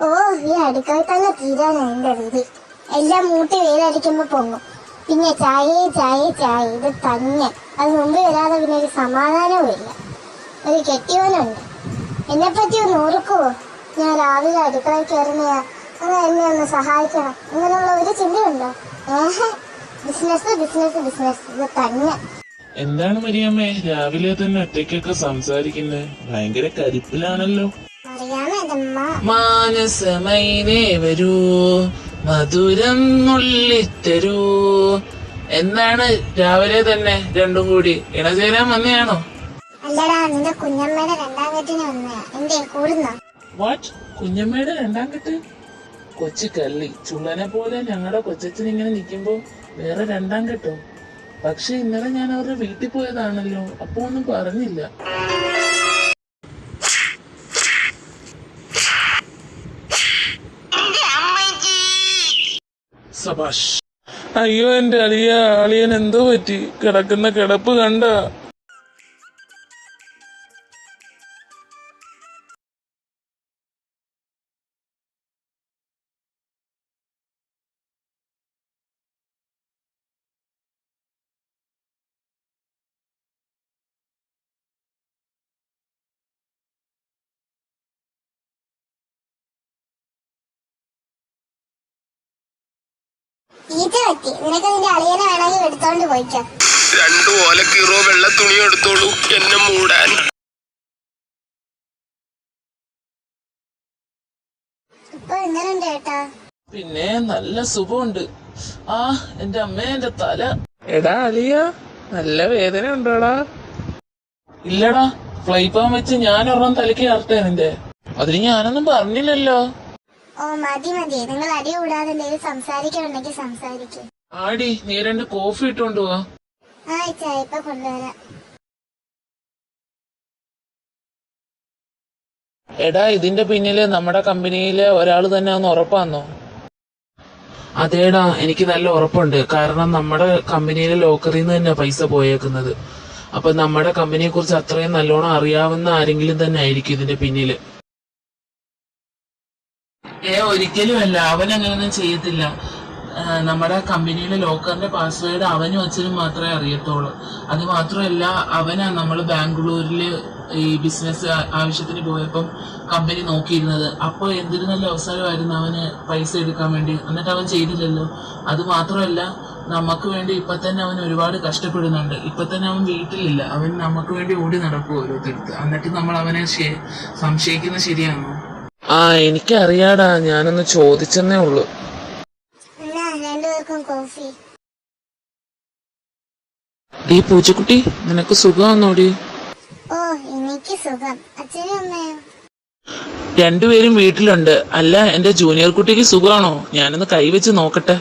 ഓ, ഈ അടുക്കള തന്നെ തീരാനാ എന്റെ വിധി. എല്ലാം മൂട്ടി വെയിലടിക്കുമ്പോ പൊങ്ങും. പിന്നെ ചായ ചായ ചായ ഇത് തന്നെ. അത് മുമ്പ് വരാതെ പിന്നെ ഒരു സമാധാനവും ഇല്ല. ഒരു കെട്ടിയവനുണ്ട്. എന്നെപ്പറ്റി ഒന്ന് ഓർക്കുവോ? ഞാൻ രാവിലെ അടുക്കളയിൽ കയറുന്നയാ, അങ്ങനെ എന്നെ ഒന്ന് സഹായിക്കണം അങ്ങനെയുള്ള ഒരു ചിന്തയുണ്ടോ? ബിസിനസ് ബിസിനസ് ബിസിനസ് ഇത് തന്നെ. എന്താണ് മരിയമ്മേ രാവിലെ തന്നെ ഒറ്റയ്ക്കൊക്കെ സംസാരിക്കുന്നത്? ഭയങ്കര കരിപ്പിലാണല്ലോ. അറിയാമോ എന്റമ്മ? മാനസമൈനേ വരൂ, മധുരം നുള്ളിത്തരൂ. എന്താണ് രാവിലെ തന്നെ രണ്ടും കൂടി ഇണചേരാൻ വന്നെയാണോ? അല്ലടാ, നിന്റെ കുഞ്ഞമ്മയുടെ രണ്ടാം കെട്ടിന് വന്നയാ. എന്തേ കൂടുന്നോ? വാട്ട്? കുഞ്ഞമ്മയുടെ രണ്ടാം കെട്ട്? കൊച്ചു കള്ളി, ചുള്ളനെ പോലെ ഞങ്ങളുടെ കൊച്ചച്ഛൻ ഇങ്ങനെ നിൽക്കുമ്പോ വേറെ രണ്ടാം കെട്ടോ? പക്ഷെ ഇന്നലെ ഞാൻ അവരുടെ വീട്ടിൽ പോയതാണല്ലോ, അപ്പൊ ഒന്നും പറഞ്ഞില്ല. സബാഷ്. അയ്യോ എന്റെ അളിയൻ എന്തോ പറ്റി? കിടക്കുന്ന കിടപ്പ് കണ്ട? ഈറ്റ പറ്റി. നിനക്ക് നിന്റെ അളിയനെ വേണമെങ്കിൽ എടുത്തോണ്ട് പോയിക്കോ. രണ്ടു ഓലക്കീറോ വെള്ള തുണി എടുത്തോളൂ എന്നെ മൂടാൻ. ഇപ്പൊ എങ്ങനെയുണ്ട് ചേട്ടാ? പിന്നെ നല്ല സുഖമുണ്ട്. ആ എന്റെ അമ്മ, എന്റെ തല. എടാ അലിയ, നല്ല വേദന ഉണ്ടോടാ? ഇല്ലടാ, ഫ്ലൈപ്പാൻ വെച്ച് ഞാൻ ഒരെണ്ണം തലക്ക് ചേർത്തേ നിന്റെ. അതിന് ഞാനൊന്നും പറഞ്ഞില്ലല്ലോ. ഓ മതി മതി, നിങ്ങൾ അടി കൂടാതെ എന്തെങ്കിലും സംസാരിക്കണമെങ്കിൽ സംസാരിക്കും. ആടി, നീ 2 കോഫി ഇട്ടുകൊണ്ട് പോവാ. ആയിച്ചാ, ഇപ്പൊ കൊണ്ടുവരാം. എടാ, ഇതിന്റെ പിന്നില് നമ്മുടെ കമ്പനിയിലെ ഒരാള് തന്നെ ഒന്ന് ഉറപ്പാന്നോ? അതേടാ, എനിക്ക് നല്ല ഉറപ്പുണ്ട്. കാരണം നമ്മുടെ കമ്പനിയിലെ ലോക്കറിൽ നിന്ന് തന്നെ പൈസ പോയേക്കുന്നത്. അപ്പൊ നമ്മുടെ കമ്പനിയെ കുറിച്ച് അത്രയും നല്ലോണം അറിയാവുന്ന ആരെങ്കിലും തന്നെ ആയിരിക്കും ഇതിന്റെ പിന്നില്. ഒരിക്കലും അല്ല, അവൻ അങ്ങനെയൊന്നും ചെയ്യത്തില്ല. നമ്മുടെ കമ്പനിയിലെ ലോക്കറിന്റെ പാസ്വേഡ് അവനും അച്ഛനും മാത്രമേ അറിയത്തുള്ളൂ. അത് മാത്രമല്ല, അവനാ നമ്മൾ ബാംഗ്ലൂരില് ഈ ബിസിനസ് ആവശ്യത്തിന് പോയപ്പം കമ്പനി നോക്കിയിരുന്നത്. അപ്പൊ എന്തൊരു നല്ല അവസരമായിരുന്നു അവന് പൈസ എടുക്കാൻ വേണ്ടി. എന്നിട്ട് അവൻ ചെയ്തില്ലല്ലോ. അത് മാത്രമല്ല, നമുക്ക് വേണ്ടി ഇപ്പൊ തന്നെ അവൻ ഒരുപാട് കഷ്ടപ്പെടുന്നുണ്ട്. ഇപ്പൊ തന്നെ അവൻ വീട്ടിലില്ല. അവൻ നമുക്ക് വേണ്ടി ഓടി നടക്കും ഓരോരുത്തടുത്ത്. എന്നിട്ട് നമ്മൾ അവനെ സംശയിക്കുന്നത് ശരിയാണോ? ആ എനിക്കറിയാടാ, ഞാനൊന്ന് ചോദിച്ചെന്നേ ഉള്ളൂ. രണ്ടുപേർക്കും കോഫി. ഈ പൂച്ചക്കുട്ടി, നിനക്ക് സുഖമാണോടി? ഓ, എനിക്ക് സുഖം. അച്ഛനും അമ്മയോ? രണ്ടുപേരും വീട്ടിലുണ്ട്. അല്ല, എന്റെ ജൂനിയർ കുട്ടിക്ക് സുഖമാണോ? ഞാനൊന്ന് കൈവച്ച് നോക്കട്ടെ.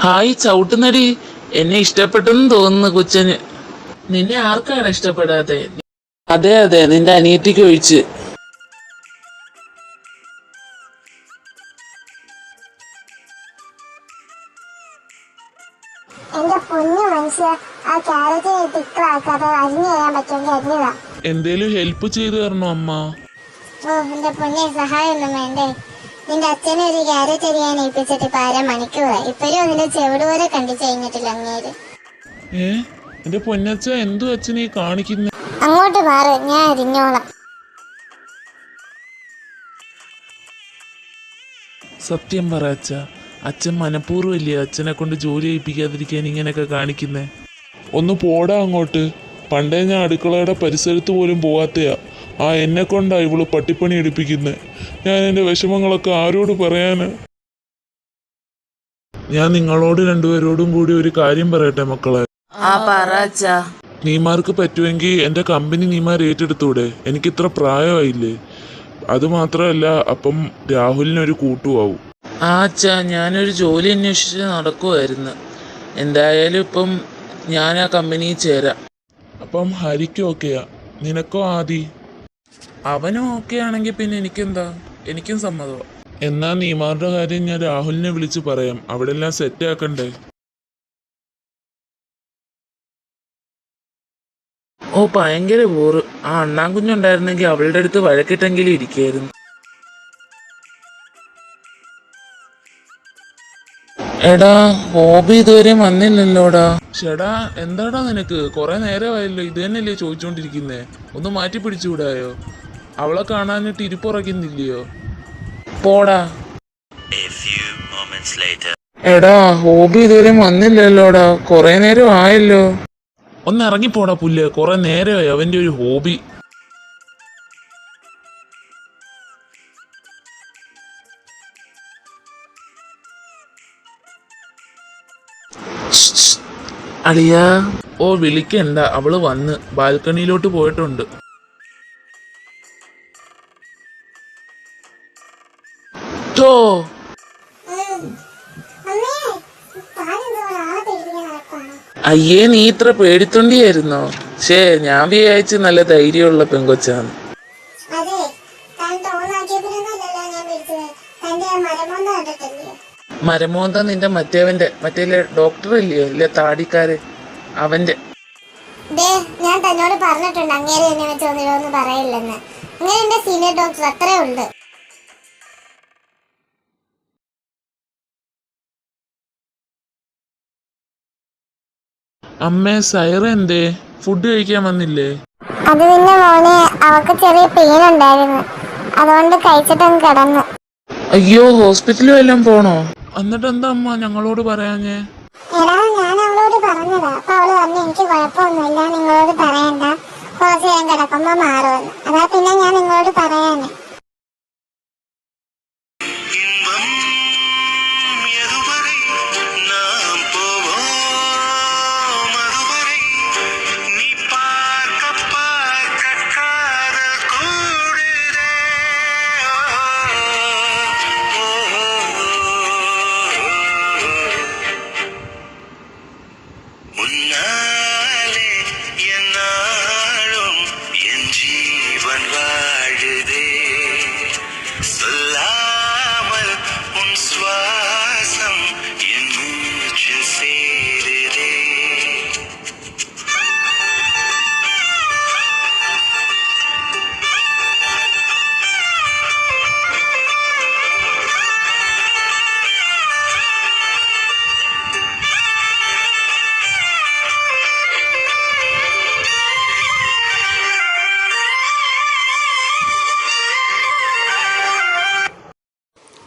ഹായ് ചവിട്ടുന്നടി, എന്നെ ഇഷ്ടപ്പെട്ടെന്ന് തോന്നുന്നു കൊച്ചന്. നിന്നെ ആർക്കാണ് ഇഷ്ടപ്പെടാതെ? അതെ അതെ, നിന്റെ അനിയത്തിക്ക് ഒഴിച്ച്. എന്റെ പൊന്നു മനുഷ്യ, ആ ക്യാരറ്റ് തിക്കാക്കാതെ അരിഞ്ഞു തരാൻ പറ്റുമെങ്കിൽ അരിഞ്ഞതാ. എന്തേലും ഹെൽപ്പ് ചെയ്തു തരണോ അമ്മ? ഓ എന്റെ പൊന്നെ, സഹായം ഒന്നും വേണ്ടേ? നിന്റെ അച്ഛനെ ഒരു ക്യാരറ്റ് അരിയാൻ ഏൽപ്പിച്ചിട്ട് ഇപ്പൊ 1/2 മണിക്കൂറായി. ഇപ്പോഴും അതിന്റെ ചെവിട് പോലെ കണ്ടു കഴിഞ്ഞിട്ടില്ല അങ്ങേര്. എന്റെ പൊന്നച്ഛ, എന്തു അച്ഛനെ കാണിക്കുന്ന? അങ്ങോട്ട് മാറ്, ഞാൻ അരിഞ്ഞോളാം. സത്യം പറ അച്ഛ, അച്ഛൻ മനഃപൂർവ്വമില്ലേ അച്ഛനെ കൊണ്ട് ജോലി ചെയ്യിപ്പിക്കാതിരിക്കാൻ ഇങ്ങനെയൊക്കെ കാണിക്കുന്നേ? ഒന്ന് പോടാ അങ്ങോട്ട്. പണ്ടേ ഞാൻ അടുക്കളയുടെ പരിസരത്ത് പോലും പോവാത്തയാ. ആ എന്നെ കൊണ്ടാ ഇവള് പട്ടിപ്പണി എടുപ്പിക്കുന്നത്. ഞാൻ എൻ്റെ വിഷമങ്ങളൊക്കെ ആരോട് പറയാന്? ഞാൻ നിങ്ങളോട് രണ്ടുപേരോടും കൂടി ഒരു കാര്യം പറയട്ടെ മക്കളെ. നീമാർക്ക് പറ്റുമെങ്കിൽ എൻ്റെ കമ്പനി നീമാർ ഏറ്റെടുത്തൂടെ? എനിക്കിത്ര പ്രായമായില്ലേ. അത് മാത്രമല്ല, അപ്പം രാഹുലിനൊരു കൂട്ടുമാവും. ആ അച്ഛാ, ഞാനൊരു ജോലി അന്വേഷിച്ച് നടക്കുമായിരുന്നു. എന്തായാലും ഇപ്പം ഞാൻ ആ കമ്പനിയിൽ ചേരാം. അപ്പം ഹരിക്കും ഓക്കെയാ, നിനക്കോ ആദി? അവനും ഓക്കെ ആണെങ്കിൽ പിന്നെ എനിക്കെന്താ, എനിക്കും സമ്മതമാണ്. എന്നാ നീമാരുടെ കാര്യം ഞാൻ രാഹുലിനെ വിളിച്ച് പറയാം. അവിടെ എല്ലാം സെറ്റ് ആക്കണ്ടേ? ഓ ഭയങ്കര ബോറ്. ആ അണ്ണാൻകുഞ്ഞുണ്ടായിരുന്നെങ്കിൽ അവളുടെ അടുത്ത് വഴക്കിട്ടെങ്കിലും ഇരിക്കായിരുന്നു. എടാ ഹോബി ഇതുവരെ വന്നില്ലല്ലോടാ. ചേടാ എന്താടാ നിനക്ക്? കുറെ നേരമായല്ലോ ഇത് തന്നെയല്ലേ ചോദിച്ചോണ്ടിരിക്കുന്നേ. ഒന്ന് മാറ്റി പിടിച്ചുകൂടായോ? അവളെ കാണാനിട്ട് ഇരിപ്പുറയ്ക്കുന്നില്ലയോ? പോടാ. എടാ ഹോബി ഇതുവരെ വന്നില്ലല്ലോടാ, കുറെ നേരം ആയല്ലോ. ഒന്ന് ഇറങ്ങിപ്പോടാ പുല്ല്, കുറെ നേരമായി അവന്റെ ഒരു ഹോബി. അളിയാ. ഓ വിളിക്കണ്ട, അവള് വന്ന് ബാൽക്കണിയിലോട്ട് പോയിട്ടുണ്ട്. ട്ടോ. അയ്യേ നീ ഇത്ര പേടിത്തൊണ്ടിയായിരുന്നോ? ഷേ ഞാൻ വിചാരിച്ച് നല്ല ധൈര്യമുള്ള പെങ്കൊച്ചാണ്. അതെ, താൻ തോന്നാക്കിയതിനൊന്നല്ലല്ലോ ഞാൻ വിളിച്ചത്. തന്റെ മരമൊന്നും കണ്ടിട്ടില്ലേ? മരമോന്ത നിന്റെ മറ്റേ ഡോക്ടർ ഇല്ലയോ, ഇല്ല താടിക്കാര്, അവന്റെ. ഞാൻ തന്നോട് പറഞ്ഞിട്ടുണ്ട് അങ്ങേരെ എന്നെ വെച്ച് ഒന്നിടൊന്നും പറയില്ലെന്ന്. അങ്ങനെ എന്റെ സീനിയർ ഡോക്ടർ അത്രേ ഉണ്ട്. അമ്മേ സൈറ എന്തേ? ഫുഡ് കഴിക്കാൻ വന്നില്ലേ? അത് പിന്നെ മോനെ, അവക്ക് ചെറിയ പെയിൻ ഉണ്ടായിരുന്നു, അതുകൊണ്ട് കഴിച്ചിട്ടങ്ങ് കിടന്നു. അയ്യോ ഹോസ്പിറ്റലിൽ വല്ലതും പോണോ? എന്നിട്ട് എന്താ അമ്മ ഞങ്ങളോട് പറയാഞ്ഞേ? എടാ ഞാൻ അവളോട് പറഞ്ഞതാ. അപ്പൊ അവള് പറഞ്ഞു എനിക്ക് കുഴപ്പമൊന്നുമില്ല, നിങ്ങളോട് പറയണ്ട, കുറച്ച് നേരം കിടക്കുമ്പോ മാറുമെന്ന്. അതാ പിന്നെ ഞാൻ നിങ്ങളോട് പറയാന്.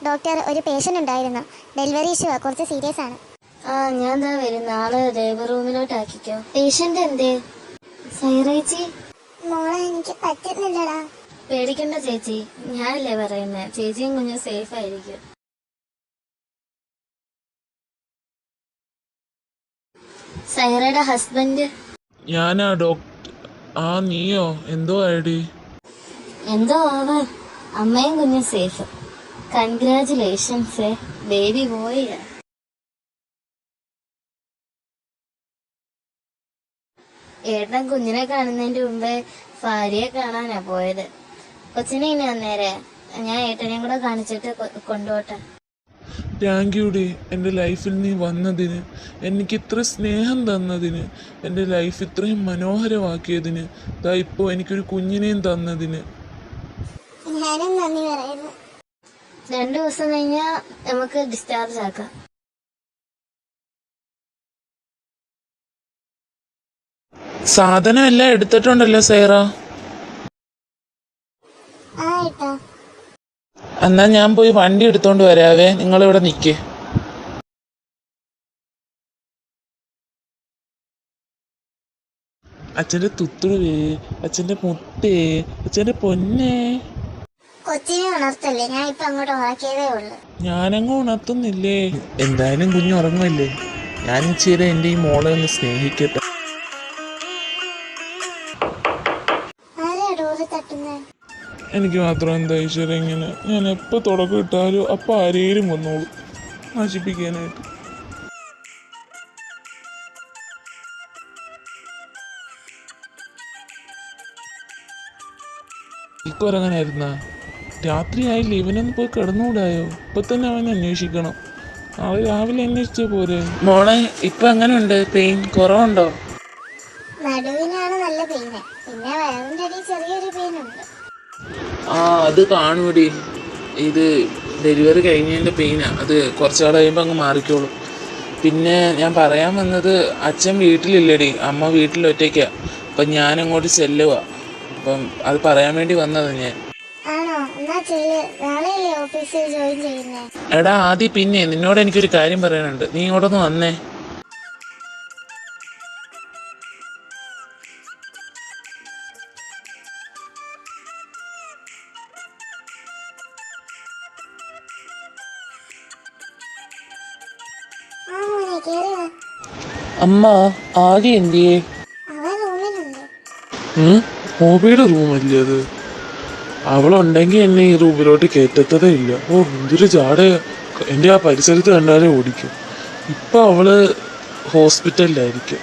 ഡോക്ടർ, ഒരു പേഷ്യന്റ് ഉണ്ടായിരുന്നു. ഡെലിവറി ഇഷ്യൂ കുറച്ച് സീരിയസ് ആണ്. ഞാൻ എന്താ വരും, നാളെ ലേബർ റൂമിലോട്ട് ആക്കിക്കോ. പേഷ്യന്റ് എന്തേ? സൈറേച്ചി. മോളെ എനിക്ക് പറ്റുന്നില്ലടാ. പേടിക്കണ്ട ചേച്ചി, ഞാനല്ലേ പറയുന്നേ, ചേച്ചിയും കുഞ്ഞും സേഫ് ആയിരിക്കും. സൈറയുടെ ഹസ്ബൻഡ്. ഞാനാ ഡോക്ടർ. ആ നീയോ? എന്തോ ഐഡി? എന്തോ ആവാ, അമ്മയും കുഞ്ഞും സേഫ്. Congratulations, baby boy. ഏട്ടൻ കുഞ്ഞിനെ കാണുന്നതിന്റെ മുമ്പേ ഭാര്യയെ കാണാനാ പോയത്. കൊച്ചിനെ ഇനി അന്നേരെ ഞാൻ ഏട്ടനെയും കൂടെ കാണിച്ചിട്ട് കൊണ്ടുപോട്ടെ. താങ്ക് യു ഡി, എൻ്റെ ലൈഫിൽ നീ വന്നതിന്, എനിക്ക് ഇത്ര സ്നേഹം തന്നതിന്, എൻ്റെ ലൈഫ് ഇത്രയും മനോഹരമാക്കിയതിന്, ദാ ഇപ്പോൾ എനിക്കൊരു കുഞ്ഞിനെയും തന്നതിന്. ഞാനും നന്ദി പറയുന്നു. 2 ദിവസം കഴിഞ്ഞാ നമുക്ക് ഡിസ്ചാർജ് ആക്കാം. സാധനം എല്ലാം എടുത്തിട്ടുണ്ടല്ലോ സൈറ? എന്നാ ഞാൻ പോയി വണ്ടി എടുത്തോണ്ട് വരാവേ, നിങ്ങളിവിടെ നിൽക്കേ. അച്ഛൻ്റെ തുത്തുടുവേ, അച്ഛൻ്റെ മുത്തേ, അച്ഛൻ്റെ പൊന്നേ. കൊച്ചിനെ ഉണർത്തല്ലേ, ഞാൻ ഇപ്പൊ അങ്ങോട്ട് ഉറക്കിയതേ ഉള്ളു. ഞാനങ്ങ് ഉണർത്തുന്നില്ലേ? എന്തായാലും കുഞ്ഞ് ഉറങ്ങുമല്ലേ, ഞാൻ ഇച്ചിരി എൻ്റെ ഈ മോളെ ഒന്ന് സ്നേഹിക്കട്ടെ. ആരാ ഡോറ് തട്ടുന്നേ? എനിക്ക് മാത്രം എന്താ ഈശ്വര ഇങ്ങനെ? ഞാൻ എപ്പോൾ തുടക്കം ഇട്ടാലും അപ്പം ആരേലും വന്നോളൂ നശിപ്പിക്കാനായിട്ട്. ഇക്കൊരങ്ങനായിരുന്ന രാത്രിയായില്ലേ, ഇവനൊന്ന് പോയി കിടന്നുകൂടായോ? ഇപ്പൊ തന്നെ അവനെ അന്വേഷിക്കണം. രാവിലെ അന്വേഷിച്ച പോരെ? മോളെ ഇപ്പൊ എങ്ങനെയുണ്ട്? പെയിൻ കുറവുണ്ടോ? നടുവിനാണ് നല്ല പെയിന്, പിന്നെ വയറിന്റെ അടി ചെറിയൊരു പെയിനുണ്ട്. ആ അത് കാണൂടി, ഇത് ഡെലിവറി കഴിഞ്ഞതിൻ്റെ പെയിനാ. അത് കുറച്ചാൾ കഴിയുമ്പോൾ അങ്ങ് മാറിക്കോളും. പിന്നെ ഞാൻ പറയാൻ വന്നത്, അച്ഛൻ വീട്ടിലില്ലടി, അമ്മ വീട്ടിൽ ഒറ്റയ്ക്കാ. അപ്പം ഞാൻ അങ്ങോട്ട് ചെല്ലുക. അപ്പം അത് പറയാൻ വേണ്ടി വന്നതാണ് ഞാൻ. ആണോ? എന്നാ ചെല്ല്, നാളെയല്ലേ ഓഫീസിൽ ജോയിൻ ചെയ്യുന്നേ? എടാ ആദ്യം പിന്നെ നിന്നോട് എനിക്കൊരു കാര്യം പറയാനുണ്ട്, നീ ഇങ്ങോട്ടൊന്ന് വന്നേ. ആ മോനെ കേറി വാ. അമ്മ ആദ്യം എന്തിയേ? അവൻ റൂമിലുണ്ട്. ഹോബിയുടെ റൂമല്ലേ അത്? അവളുണ്ടെങ്കിൽ എന്നെ ഈ റൂമിലോട്ട് കയറ്റത്തതേ ഇല്ല. ഓ എന്തൊരു ജാട, എൻ്റെ ആ പരിസരത്ത് കണ്ടാലേ ഓടിക്കും. ഇപ്പം അവള് ഹോസ്പിറ്റലിലായിരിക്കും.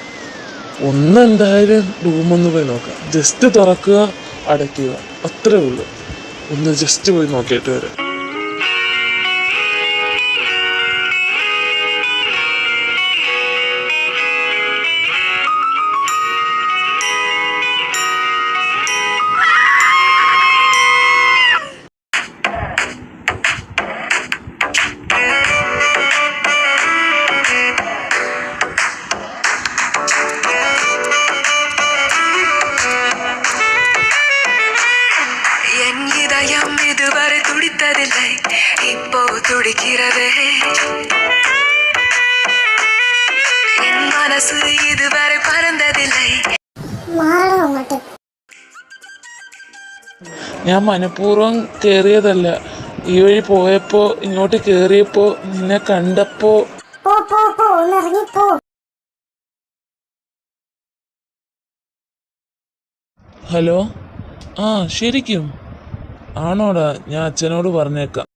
ഒന്നെന്തായാലും റൂമൊന്ന് പോയി നോക്കാം. ജസ്റ്റ് തുറക്കുക, അടയ്ക്കുക, അത്രേ ഉള്ളൂ. ഒന്ന് ജസ്റ്റ് പോയി നോക്കിയിട്ട് വരാം. என் இதயம் இதுவரை துடித்ததில்லை, இப்போ துடிக்கிறதே. என் மனசு இதுவரை பறந்ததில்லை. മാറണം അങ്ങോട്ട്. ഞാൻ മനഃപൂർവ്വം കയറിയതല്ല. ഈ വഴി പോയപ്പോൾ ഇങ്ങോട്ട് കയറിയപ്പോൾ നിന്നെ കണ്ടപ്പോൾ. പോ പോ പോ, ഒന്ന് ഇറങ്ങിപ്പോ. ഹലോ, ആ ശരിക്കും ആണോടാ? ഞാൻ അച്ഛനോട് പറഞ്ഞേക്കാം.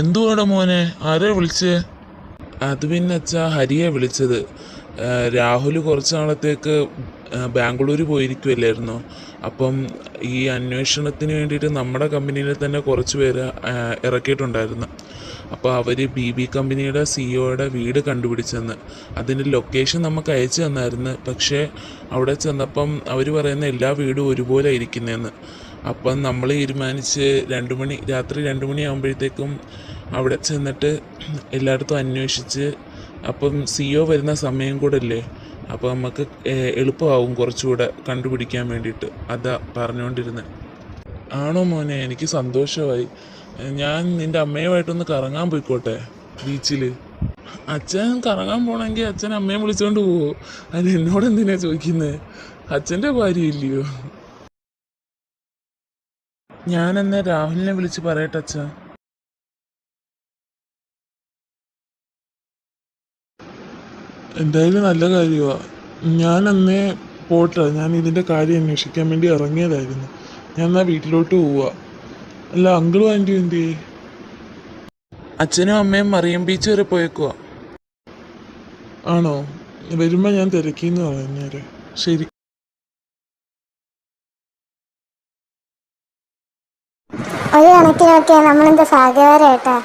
എന്തുവാടാ മോനെ, ആരെ വിളിച്ചേ? അത് പിന്നെ അച്ഛാ, ഹരിയെ വിളിച്ചത്. രാഹുൽ കുറച്ച് നാളത്തേക്ക് ബാംഗ്ലൂർ പോയിരിക്കുമല്ലായിരുന്നോ? അപ്പം ഈ അന്വേഷണത്തിന് വേണ്ടിയിട്ട് നമ്മുടെ കമ്പനിയിൽ തന്നെ കുറച്ച് പേര് ഇറക്കിയിട്ടുണ്ടായിരുന്നു. അപ്പോൾ അവർ BB കമ്പനിയുടെ CEO വീട് കണ്ടുപിടിച്ചെന്ന്. അതിൻ്റെ ലൊക്കേഷൻ നമുക്ക് അയച്ചു തന്നായിരുന്നു. പക്ഷേ അവിടെ ചെന്നപ്പം അവർ പറയുന്ന എല്ലാ വീടും ഒരുപോലെ ഇരിക്കുന്നതെന്ന്. അപ്പം നമ്മൾ തീരുമാനിച്ച് രാത്രി 2 മണിയാകുമ്പോഴത്തേക്കും അവിടെ ചെന്നിട്ട് എല്ലായിടത്തും അന്വേഷിച്ച്, അപ്പം CEO വരുന്ന സമയം കൂടെ അല്ലേ, അപ്പോൾ നമുക്ക് എളുപ്പമാവും കുറച്ചുകൂടെ കണ്ടുപിടിക്കാൻ വേണ്ടിയിട്ട്. അതാ പറഞ്ഞുകൊണ്ടിരുന്നത്. ആണോ മോനെ, എനിക്ക് സന്തോഷമായി. ഞാൻ നിൻ്റെ അമ്മയുമായിട്ടൊന്ന് കറങ്ങാൻ പോയിക്കോട്ടെ ബീച്ചിൽ? അച്ഛൻ കറങ്ങാൻ പോകണമെങ്കിൽ അച്ഛൻ അമ്മയെ വിളിച്ചോണ്ട് പോവോ? അത് എന്നോട് എന്തിനാ ചോദിക്കുന്നത്? അച്ഛൻ്റെ ഭാര്യയില്ലയോ? ഞാനെന്നാ രാഹുലിനെ വിളിച്ച് പറയട്ടെ അച്ഛാ. എന്തായാലും നല്ല കാര്യമാണ്. ഞാൻ അന്നേ പോട്ടെ, ഞാൻ ഇതിൻ്റെ കാര്യം അന്വേഷിക്കാൻ വേണ്ടി ഇറങ്ങിയതായിരുന്നു. ഞാൻ എന്നാൽ വീട്ടിലോട്ട് പോവുക. അല്ല, അങ്കിളും ആൻറ്റിയും എന്ത് ചെയ്യേ? അച്ഛനും അമ്മയും മറിയം ബീച്ച് വരെ പോയേക്കുവാ. ആണോ? വരുമ്പോൾ ഞാൻ തിരക്കിന്ന് പറഞ്ഞേരെ. ശരി. ഒരു കണക്കിനൊക്കെ നമ്മളെന്താ ഭാഗ്യവാരേട്ടാ.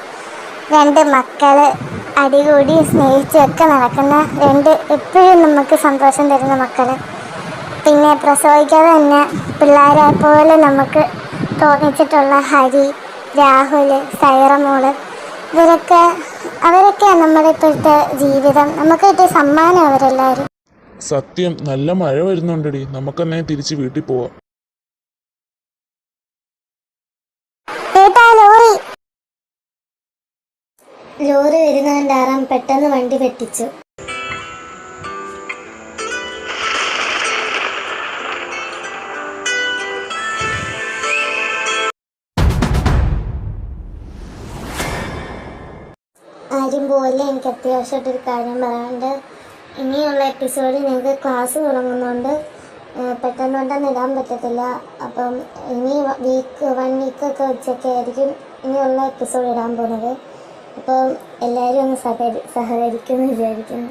2 മക്കള് അടികൂടി സ്നേഹിച്ചൊക്കെ നടക്കുന്ന 2 എപ്പോഴും നമുക്ക് സന്തോഷം തരുന്ന മക്കള്. പിന്നെ പ്രസവിക്കാതെ തന്നെ പിള്ളേരെ പോലെ നമുക്ക് തോന്നിച്ചിട്ടുള്ള ഹരി, രാഹുൽ, സൈറമോള്, അവരൊക്കെയാണ് നമ്മുടെ ഇപ്പോഴത്തെ ജീവിതം. നമുക്ക് കിട്ടിയ സമ്മാനം അവരെല്ലാവരും. സത്യം, നല്ല മഴ വരുന്നുണ്ടടി. നമുക്കെന്നെ തിരിച്ച് വീട്ടിൽ പോവാം. ലോറി വരുന്നതിൻ്റെ പെട്ടെന്ന് വണ്ടി വെട്ടിച്ചു. ആരും പോലെ എനിക്ക് അത്യാവശ്യമായിട്ടൊരു കാര്യം പറയാനുണ്ട്. ഇനിയുള്ള എപ്പിസോഡിൽ ഞങ്ങൾക്ക് ക്ലാസ് തുടങ്ങുന്നതുകൊണ്ട് പെട്ടെന്ന് ഇടാൻ പറ്റത്തില്ല. അപ്പം ഇനി 1 വീക്കൊക്കെ വെച്ചൊക്കെ ആയിരിക്കും ഇനിയുള്ള എപ്പിസോഡ് ഇടാൻ പോകുന്നത്. അപ്പം എല്ലാവരും ഒന്ന് സഹകരിക്കുമെന്ന് വിചാരിക്കുന്നു.